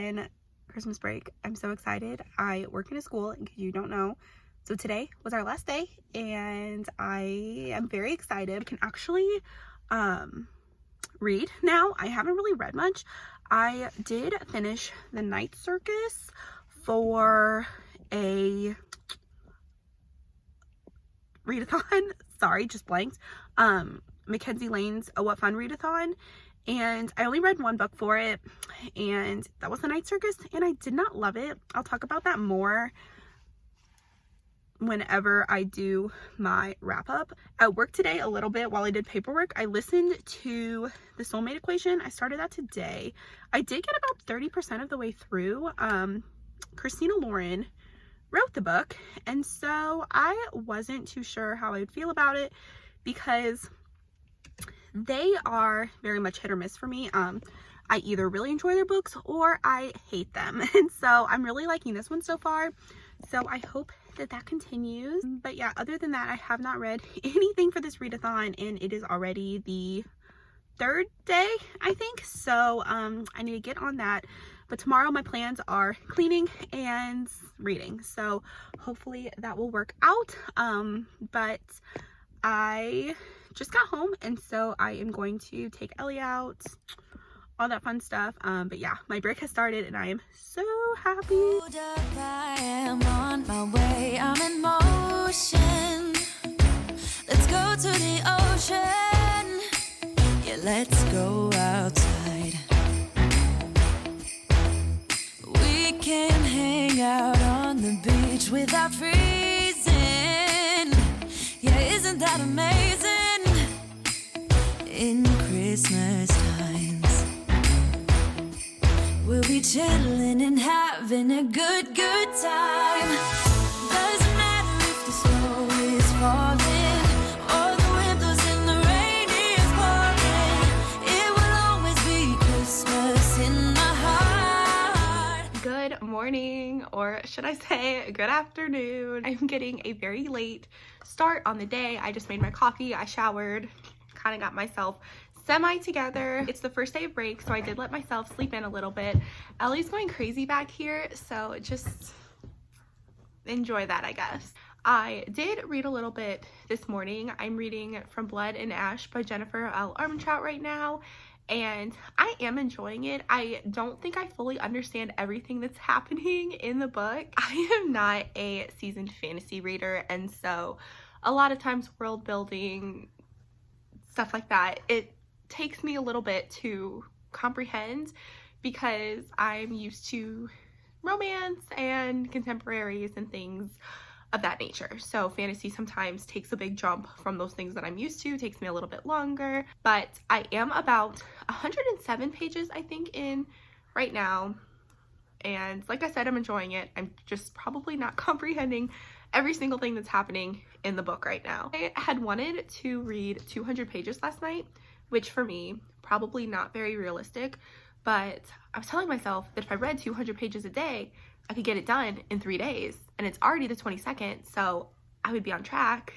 in Christmas break. I'm so excited. I work in a school, in case you don't know. So today was our last day and I am very excited. I can actually read now. I haven't really read much. I did finish The Night Circus for a readathon. Sorry, just blanked. Mackenzie Lane's A What Fun readathon, and I only read one book for it, and that was The Night Circus, and I did not love it. I'll talk about that more whenever I do my wrap up. At work today a little bit while I did paperwork, I listened to The Soulmate Equation. I started that today. I did get about 30% of the way through. Christina Lauren wrote the book, and so I wasn't too sure how I would feel about it because they are very much hit or miss for me. I either really enjoy their books or I hate them, and so I'm really liking this one so far, so I hope that continues. But yeah, other than that, I have not read anything for this readathon, and it is already the third day, I think, so I need to get on that. But tomorrow my plans are cleaning and reading, so hopefully that will work out. But I just got home, and so I am going to take Ellie out, all that fun stuff. But yeah, my break has started and I am so happy. Hold up, I am on my way, I'm in motion. Let's go to the ocean. Yeah, let's go outside. We can hang out on the beach without freezing. Yeah, isn't that amazing? In Christmas times, we'll be chilling and having a good time. Doesn't matter if the snow is falling or the wind blows and the rain is pouring. It will always be Christmas in my heart. Good morning, or should I say good afternoon. I'm getting a very late start on the day. I just made my coffee, I showered, kind of got myself semi together. It's the first day of break, so I did let myself sleep in a little bit. Ellie's going crazy back here, so just enjoy that, I guess. I did read a little bit this morning. I'm reading From Blood and Ash by Jennifer L. Armentrout right now, and I am enjoying it. I don't think I fully understand everything that's happening in the book. I am not a seasoned fantasy reader, and so a lot of times world building, stuff like that, it takes me a little bit to comprehend because I'm used to romance and contemporaries and things of that nature. So fantasy sometimes takes a big jump from those things that I'm used to, takes me a little bit longer, but I am about 107 pages, I think, in right now. And like I said, I'm enjoying it. I'm just probably not comprehending every single thing that's happening in the book right now. I had wanted to read 200 pages last night, which for me, probably not very realistic, but I was telling myself that if I read 200 pages a day, I could get it done in 3 days, and it's already the 22nd, so I would be on track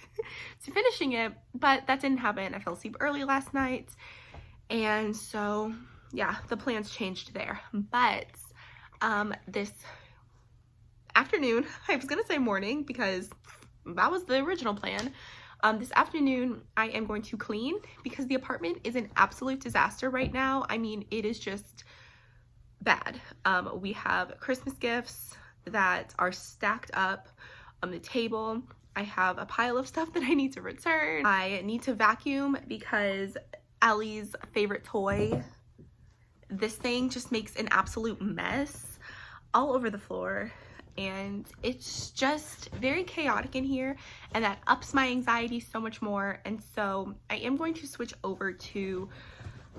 to finishing it, but that didn't happen. I fell asleep early last night, and so yeah, the plans changed there. But this afternoon, I was gonna say morning because that was the original plan. This afternoon I am going to clean because the apartment is an absolute disaster right now. I mean, it is just bad. We have Christmas gifts that are stacked up on the table. I have a pile of stuff that I need to return. I need to vacuum because Ellie's favorite toy, this thing just makes an absolute mess all over the floor, and it's just very chaotic in here, and that ups my anxiety so much more. And so I am going to switch over to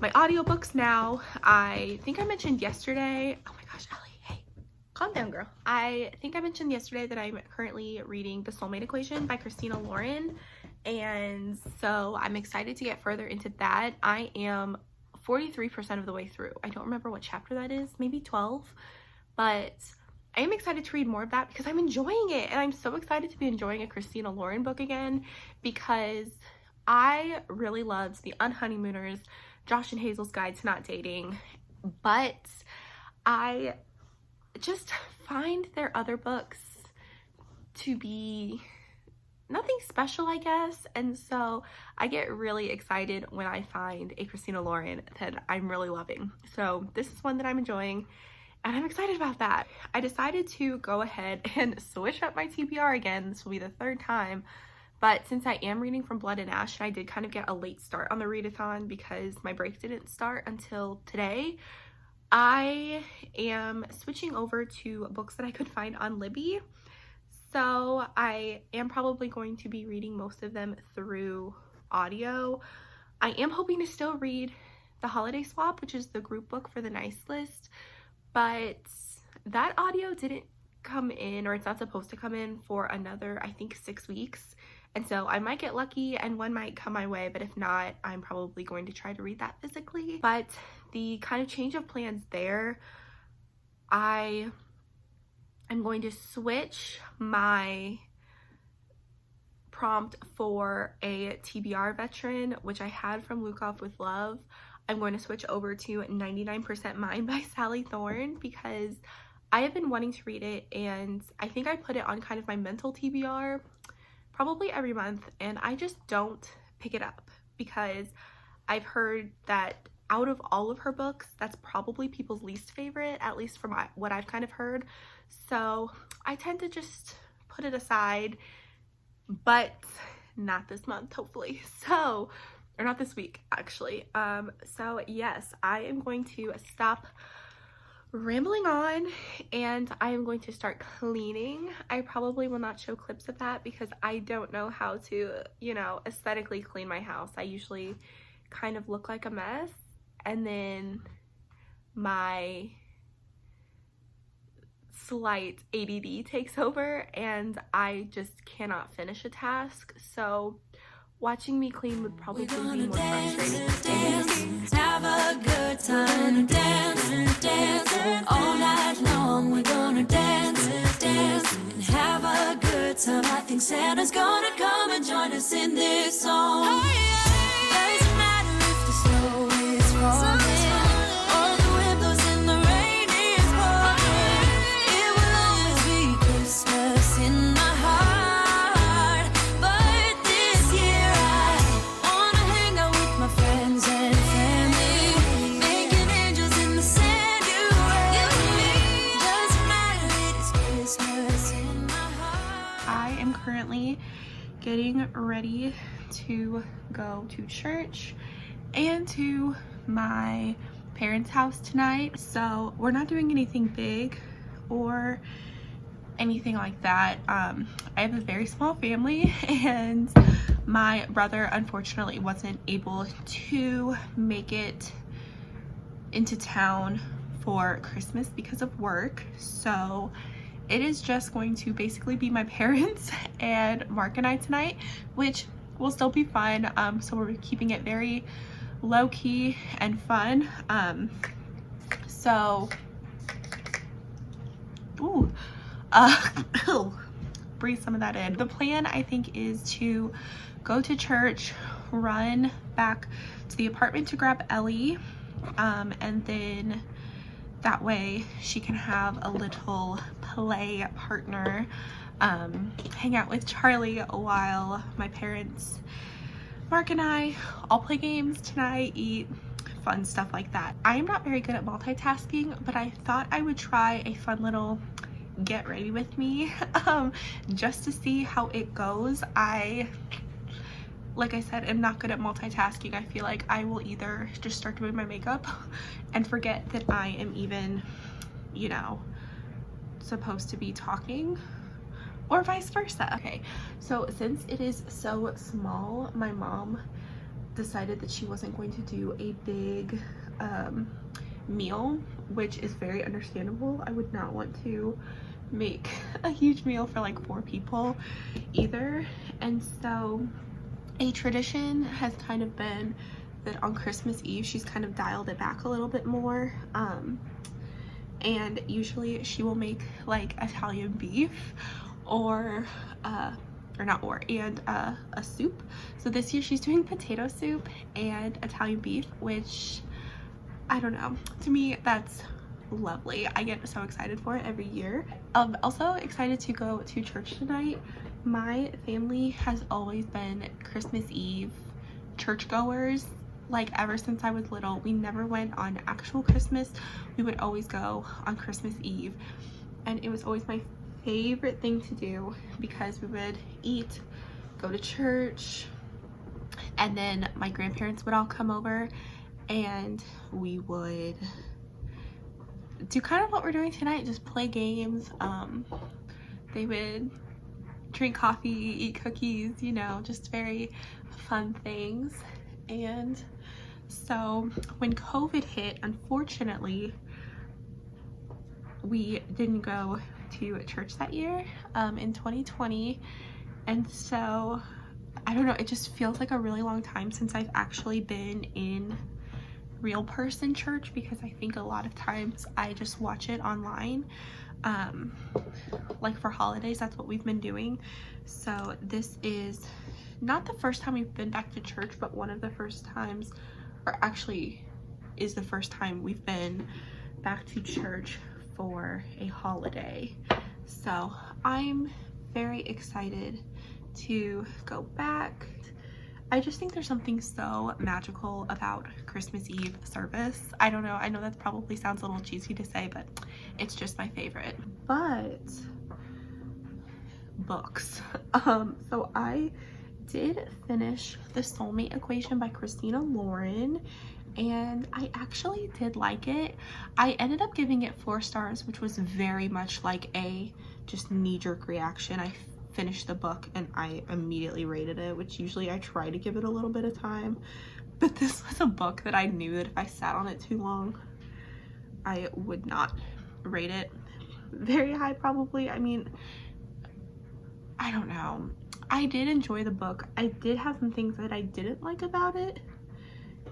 my audiobooks now. I think I mentioned yesterday, oh my gosh, Ellie, hey, calm down, girl. I think I mentioned yesterday that I'm currently reading The Soulmate Equation by Christina Lauren, and so I'm excited to get further into that. I am 43% of the way through. I don't remember what chapter that is, maybe 12, but I am excited to read more of that because I'm enjoying it, and I'm so excited to be enjoying a Christina Lauren book again because I really loved The Unhoneymooners, Josh and Hazel's Guide to Not Dating, but I just find their other books to be nothing special, I guess. And so I get really excited when I find a Christina Lauren that I'm really loving. So this is one that I'm enjoying, and I'm excited about that. I decided to go ahead and switch up my TBR again. This will be the third time. But since I am reading from Blood and Ash, and I did kind of get a late start on the readathon because my break didn't start until today, I am switching over to books that I could find on Libby. So I am probably going to be reading most of them through audio. I am hoping to still read The Holiday Swap, which is the group book for the Nice List, but that audio didn't come in, or it's not supposed to come in for another, I think, 6 weeks. And so I might get lucky and one might come my way, but if not, I'm probably going to try to read that physically. But the kind of change of plans there, I'm going to switch my prompt for a TBR veteran, which I had from Luke Off with Love. I'm going to switch over to 99% Mine by Sally Thorne because I have been wanting to read it, and I think I put it on kind of my mental TBR probably every month, and I just don't pick it up because I've heard that out of all of her books, that's probably people's least favorite, at least from what I've kind of heard. So I tend to just put it aside, but not this month, hopefully. So, or not this week, actually. So yes, I am going to stop rambling on and I am going to start cleaning. I probably will not show clips of that because I don't know how to, you know, aesthetically clean my house. I usually kind of look like a mess, and then my slight ADD takes over and I just cannot finish a task. So watching me clean would probably be more frustrating. Dance, have a good time, dance all night long. We're gonna dance and have a good time. I think Santa's gonna come and join us in this song. Doesn't matter if the snow is falling or the wind blows and the rain is pouring. It will always be Christmas in my heart. But this year I wanna hang out with my friends and family, making angels in the sand. You and me. Doesn't matter, it is Christmas in my heart. I am currently getting ready to go to church and to my parents' house tonight. So we're not doing anything big or anything like that. I have a very small family, and my brother unfortunately wasn't able to make it into town for Christmas because of work. So it is just going to basically be my parents and Mark and I tonight, which will still be fun. So we're keeping it very low-key and fun. Breathe some of that in. The plan, I think, is to go to church, run back to the apartment to grab Ellie, and then that way she can have a little play partner, hang out with Charlie while my parents, Mark and I, all play games tonight, eat, fun stuff like that. I am not very good at multitasking, but I thought I would try a fun little get ready with me, just to see how it goes. Like I said, I'm not good at multitasking. I feel like I will either just start doing my makeup and forget that I am even, you know, supposed to be talking, or vice versa. Okay, so since it is so small, my mom decided that she wasn't going to do a big meal, which is very understandable. I would not want to make a huge meal for like 4 people either. And so a tradition has kind of been that on Christmas Eve she's kind of dialed it back a little bit more, and usually she will make like Italian beef or a soup. So this year she's doing potato soup and Italian beef, which I don't know, to me that's lovely. I get so excited for it every year. I'm also excited to go to church tonight. My family has always been Christmas Eve churchgoers. Like ever since I was little, we never went on actual Christmas. We would always go on Christmas Eve, and it was always my favorite thing to do because we would eat, go to church, and then my grandparents would all come over and we would do kind of what we're doing tonight, just play games. They would drink coffee, eat cookies, you know, just very fun things. And so when COVID hit, unfortunately, we didn't go to church that year in 2020. And so I don't know, it just feels like a really long time since I've actually been in real person church, because I think a lot of times I just watch it online. Like for holidays, that's what we've been doing. So this is not the first time we've been back to church, but one of the first times, or actually is the first time we've been back to church for a holiday. So I'm very excited to go back. I just think there's something so magical about Christmas Eve service. I don't know, I know that probably sounds a little cheesy to say, but it's just my favorite. But books. So I did finish The Soulmate Equation by Christina Lauren, and I actually did like it. I ended up giving it 4 stars, which was very much like a just knee-jerk reaction. I finished the book and I immediately rated it, which usually I try to give it a little bit of time, but this was a book that I knew that if I sat on it too long, I would not rate it very high probably. I mean, I don't know. I did enjoy the book. I did have some things that I didn't like about it,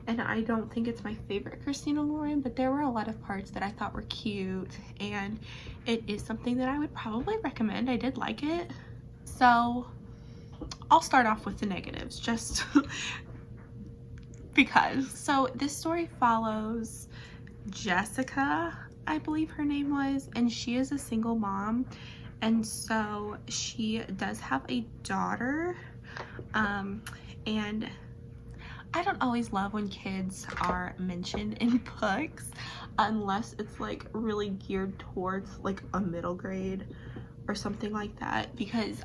and I don't think it's my favorite Christina Lauren, but there were a lot of parts that I thought were cute, and it is something that I would probably recommend. I did like it. So I'll start off with the negatives just because. So this story follows Jessica, I believe her name was, and she is a single mom, and so she does have a daughter, and I don't always love when kids are mentioned in books unless it's like really geared towards like a middle grade or something like that, because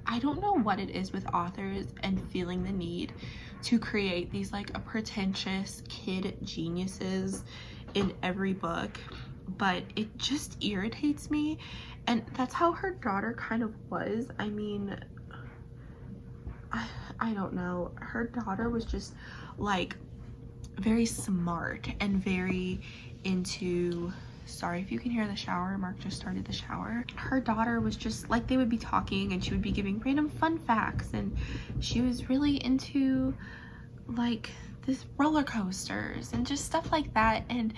I don't know what it is with authors and feeling the need to create these like a pretentious kid geniuses in every book, but it just irritates me. And that's how her daughter kind of was. I mean, I don't know, her daughter was just like very smart and very into, sorry if you can hear the shower, Mark just started the shower. Her daughter was just like, they would be talking and she would be giving random fun facts, and she was really into like this roller coasters and just stuff like that. And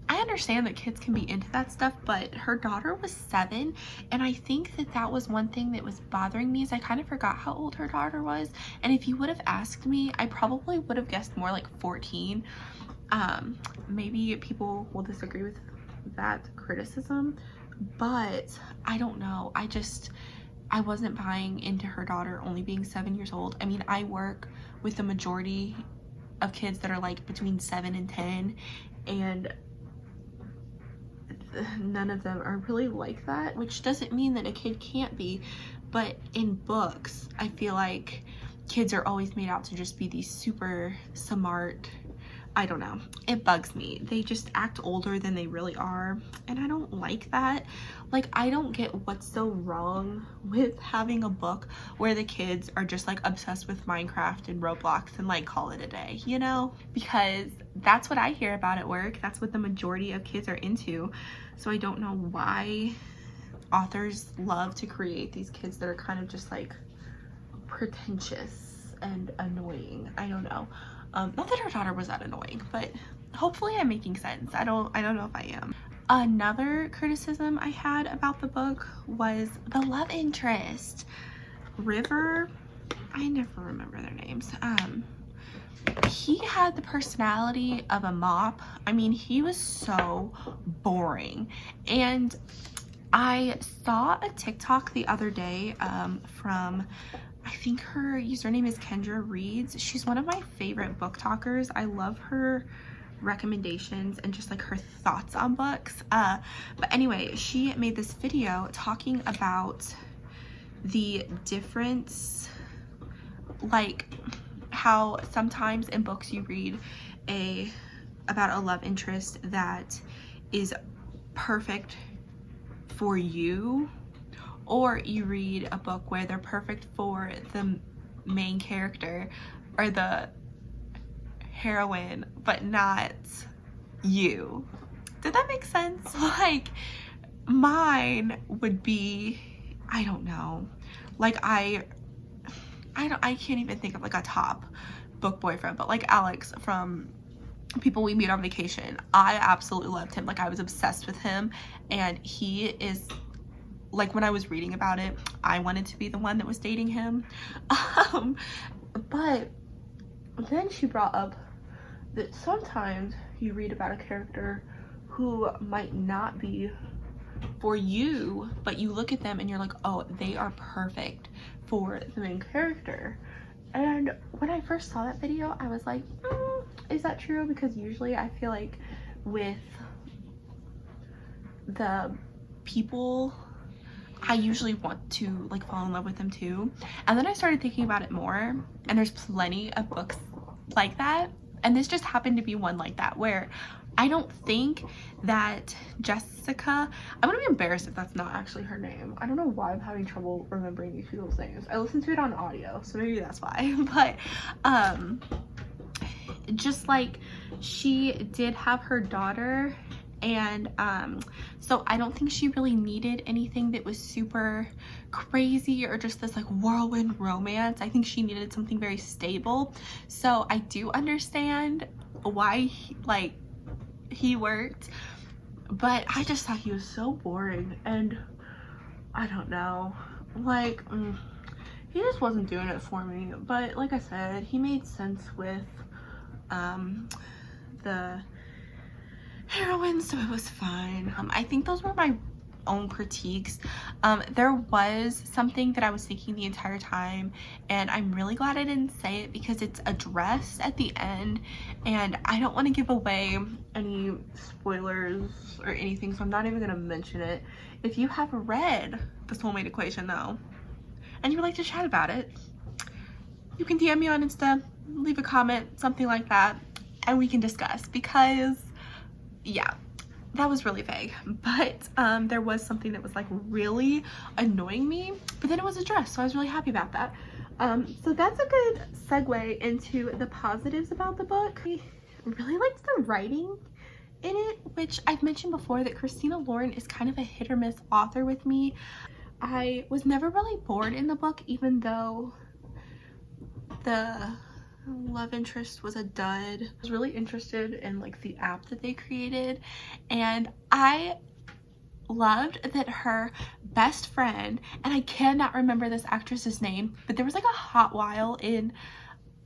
I understand that kids can be into that stuff, but her daughter was 7, and I think that that was one thing that was bothering me, is I kind of forgot how old her daughter was. And if you would have asked me, I probably would have guessed more like 14. Maybe people will disagree with that criticism, but I don't know, I wasn't buying into her daughter only being 7 years old. I mean, I work with the majority of kids that are like between 7 and 10, and none of them are really like that, which doesn't mean that a kid can't be, but in books I feel like kids are always made out to just be these super smart, I don't know, it bugs me. They just act older than they really are, and I don't like that. Like, I don't get what's so wrong with having a book where the kids are just like obsessed with Minecraft and Roblox and like call it a day, you know? Because that's what I hear about at work. That's what the majority of kids are into. So I don't know why authors love to create these kids that are kind of just like pretentious and annoying. I don't know. Not that her daughter was that annoying, but hopefully I'm making sense. I don't know if I am. Another criticism I had about the book was the love interest. River, I never remember their names. he had the personality of a mop. I mean, he was so boring. And I saw a TikTok the other day from, I think her username is Kendra Reads. She's one of my favorite book talkers. I love her recommendations and just like her thoughts on books. But anyway, she made this video talking about the difference, like how sometimes in books you read about a love interest that is perfect for you, or you read a book where they're perfect for the main character or the heroine but not you. Did that make sense? Like, mine would be, I don't know, like I can't even think of like a top book boyfriend, but like Alex from People We Meet on Vacation. I absolutely loved him. Like, I was obsessed with him, and he is like, when I was reading about it, I wanted to be the one that was dating him. But then she brought up that sometimes you read about a character who might not be for you, but you look at them and you're like, oh, they are perfect for the main character. And when I first saw that video, I was like, is that true? Because usually I feel like with the people, I usually want to like fall in love with them too. And then I started thinking about it more, and there's plenty of books like that, and this just happened to be one like that, where I don't think that Jessica, I'm gonna be embarrassed if that's not actually her name. I don't know why I'm having trouble remembering these people's names. I listened to it on audio, so maybe that's why. But just like, she did have her daughter, and so I don't think she really needed anything that was super crazy or just this like whirlwind romance. I think she needed something very stable. So I do understand why he worked, but I just thought he was so boring, and I don't know, like he just wasn't doing it for me. But like I said, he made sense with the heroine, so it was fine. I think those were my own critiques. There was something that I was thinking the entire time, and I'm really glad I didn't say it because it's addressed at the end, and I don't want to give away any spoilers or anything, so I'm not even gonna mention it. If you have read The Soulmate Equation though, and you would like to chat about it, you can DM me on Insta, leave a comment, something like that, and we can discuss, because yeah, that was really vague. But there was something that was like really annoying me, but then it was addressed, so I was really happy about that. So that's a good segue into the positives about the book. I really liked the writing in it, which I've mentioned before that Christina Lauren is kind of a hit or miss author with me. I was never really bored in the book, even though the love interest was a dud. I was really interested in like the app that they created, and I loved that her best friend, and I cannot remember this actress's name, but there was like a hot while in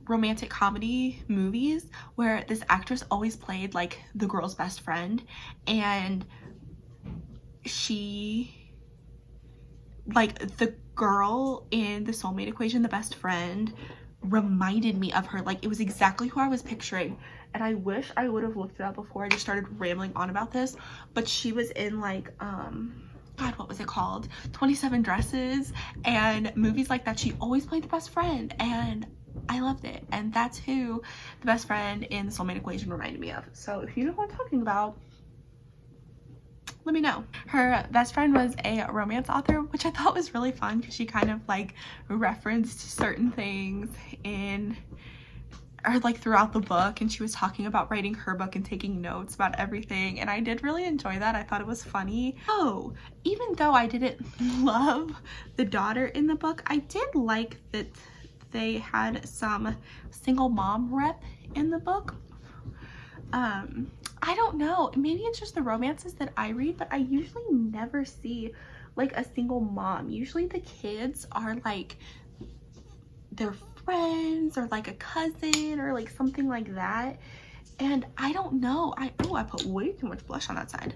romantic comedy movies where this actress always played like the girl's best friend, and she, like, the girl in The Soulmate Equation, the best friend, reminded me of her. Like, it was exactly who I was picturing, and I wish I would have looked it up before I just started rambling on about this. But she was in like God, what was it called, 27 Dresses and movies like that. She always played the best friend, and I loved it, and that's who the best friend in The Soulmate Equation reminded me of. So if you know what I'm talking about, let me know. Her best friend was a romance author, which I thought was really fun because she kind of like referenced certain things in, or like throughout the book, and she was talking about writing her book and taking notes about everything, and I did really enjoy that. I thought it was funny. Oh, even though I didn't love the daughter in the book, I did like that they had some single mom rep in the book. I don't know, maybe it's just the romances that I read, but I usually never see like a single mom. Usually the kids are like, they're friends or like a cousin or like something like that. And I don't know, I put way too much blush on that side.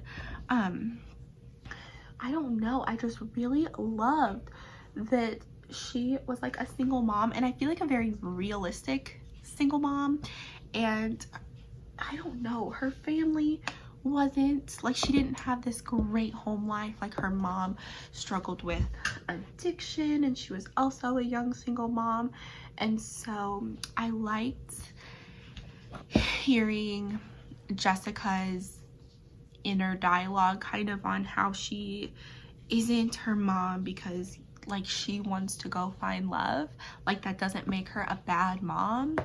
I don't know, I just really loved that she was like a single mom, and I feel like a very realistic single mom. And I don't know, her family wasn't like, she didn't have this great home life. Like, her mom struggled with addiction, and she was also a young single mom. And so I liked hearing Jessica's inner dialogue kind of on how she isn't her mom because like she wants to go find love. Like, that doesn't make her a bad mom.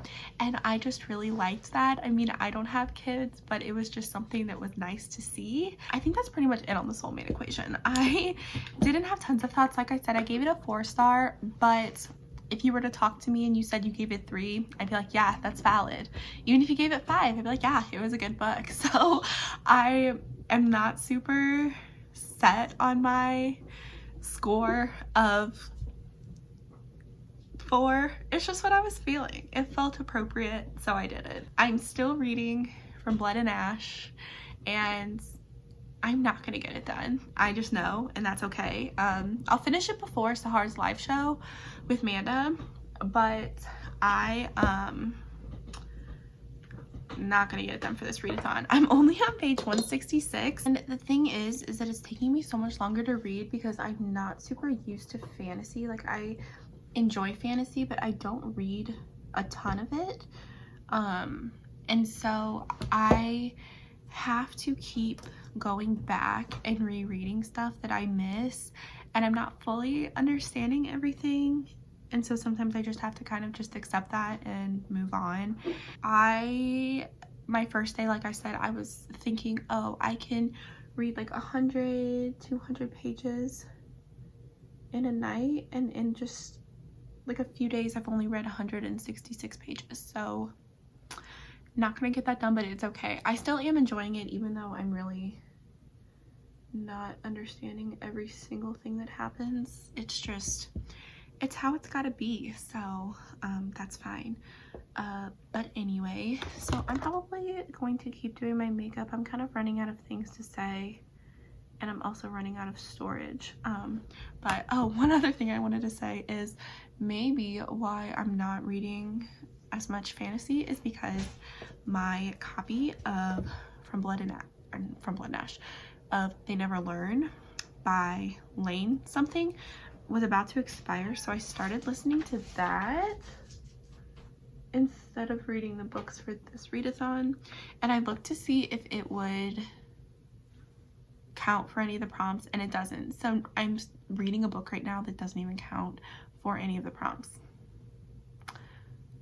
And I just really liked that. I mean, I don't have kids, but it was just something that was nice to see. I think that's pretty much it on the soulmate equation. I didn't have tons of thoughts. Like I said, I gave it a 4-star, but if you were to talk to me and you said you gave it 3, I'd be like, yeah, that's valid. Even if you gave it 5, I'd be like, yeah, it was a good book. So I am not super set on my score of 4. It's just what I was feeling. It felt appropriate, so I did it. I'm still reading From Blood and Ash, and I'm not gonna get it done. I just know, and that's okay. I'll finish it before Sahar's live show with Manda, but I not gonna get it done for this readathon. I'm only on page 166, and the thing is that it's taking me so much longer to read because I'm not super used to fantasy. Like, I enjoy fantasy, but I don't read a ton of it, and so I have to keep going back and rereading stuff that I miss, and I'm not fully understanding everything. And so sometimes I just have to kind of just accept that and move on. My first day, like I said, I was thinking, oh, I can read like 100, 200 pages in a night. And in just like a few days, I've only read 166 pages. So not gonna get that done, but it's okay. I still am enjoying it, even though I'm really not understanding every single thing that happens. It's just, it's how it's gotta be, so that's fine. But anyway, so I'm probably going to keep doing my makeup. I'm kind of running out of things to say, and I'm also running out of storage. But oh, one other thing I wanted to say is maybe why I'm not reading as much fantasy is because my copy of From Blood and Ash of They Never Learn by Lane something was about to expire, so I started listening to that instead of reading the books for this readathon. And I looked to see if it would count for any of the prompts, and it doesn't. So I'm reading a book right now that doesn't even count for any of the prompts.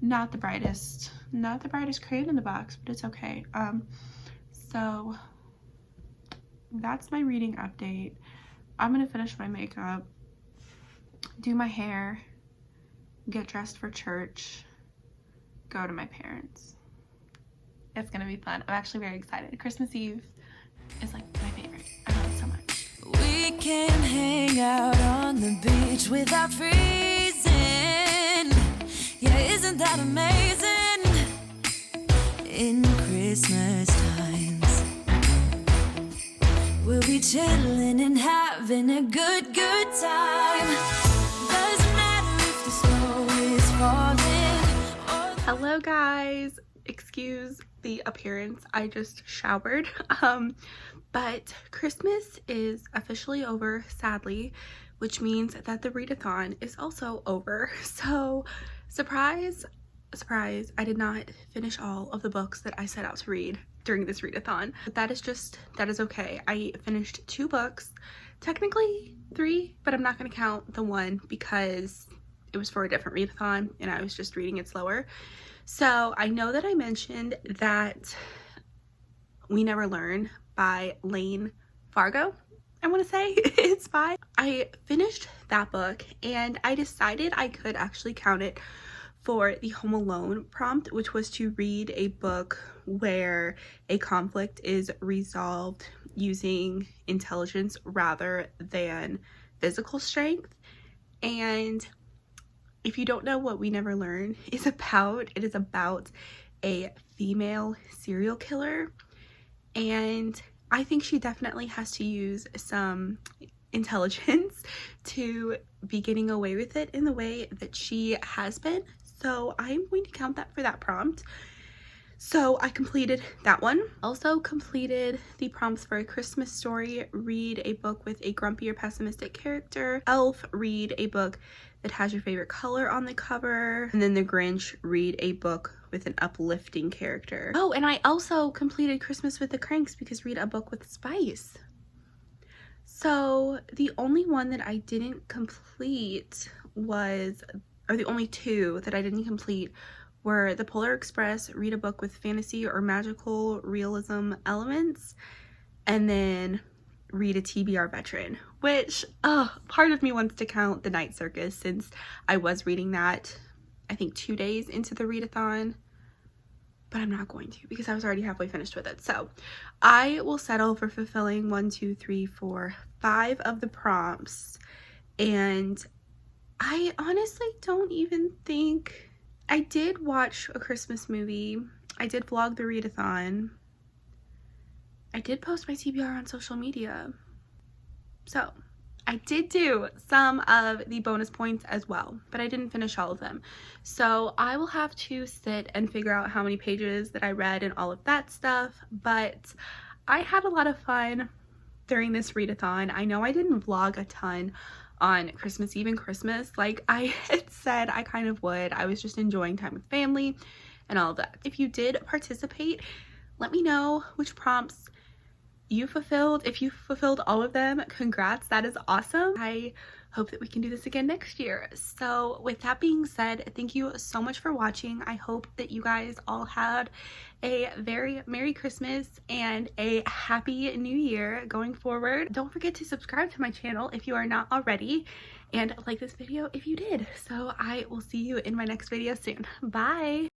Not the brightest crayon in the box, but it's okay. So that's my reading update. I'm gonna finish my makeup, do my hair, get dressed for church, go to my parents. It's gonna be fun. I'm actually very excited. Christmas Eve is like my favorite. I love it so much. We can hang out on the beach without freezing. Yeah, isn't that amazing? In Christmas times, we'll be chilling and having a good time. Doesn't matter if the snow is falling. Hello guys, excuse the appearance, I just showered. But Christmas is officially over, sadly, which means that the readathon is also over. So surprise, I did not finish all of the books that I set out to read during this readathon. But that is okay. I finished 2 books, technically 3, but I'm not going to count the one because it was for a different readathon and I was just reading it slower. So I know that I mentioned that We Never Learn by Lane Fargo, I want to say it's by. I finished that book and I decided I could actually count it for the Home Alone prompt, which was to read a book where a conflict is resolved using intelligence rather than physical strength. And if you don't know what We Never Learn is about, it is about a female serial killer, and I think she definitely has to use some intelligence to be getting away with it in the way that she has been. So I'm going to count that for that prompt. So I completed that one. Also completed the prompts for A Christmas Story, read a book with a grumpy or pessimistic character. Elf, read a book that has your favorite color on the cover. And then The Grinch, read a book with an uplifting character. Oh, and I also completed Christmas with the Cranks because read a book with spice. So the only one that I didn't complete was, or the only two that I didn't complete were The Polar Express, read a book with fantasy or magical realism elements, and then read a TBR veteran, which part of me wants to count The Night Circus since I was reading that, I think 2 days into the readathon, but I'm not going to because I was already halfway finished with it. So I will settle for fulfilling 1, 2, 3, 4, 5 of the prompts, and I honestly don't even think I did watch a Christmas movie. I did vlog the readathon. I did post my TBR on social media. So I did do some of the bonus points as well, but I didn't finish all of them. So I will have to sit and figure out how many pages that I read and all of that stuff, but I had a lot of fun during this readathon. I know I didn't vlog a ton on Christmas Eve and Christmas like I had said I kind of would. I was just enjoying time with family and all of that. If you did participate, let me know which prompts you fulfilled. If you fulfilled all of them, congrats, that is awesome. I hope that we can do this again next year. So with that being said, thank you so much for watching. I hope that you guys all had a very Merry Christmas and a Happy New Year going forward. Don't forget to subscribe to my channel if you are not already, and like this video if you did. So I will see you in my next video soon. Bye.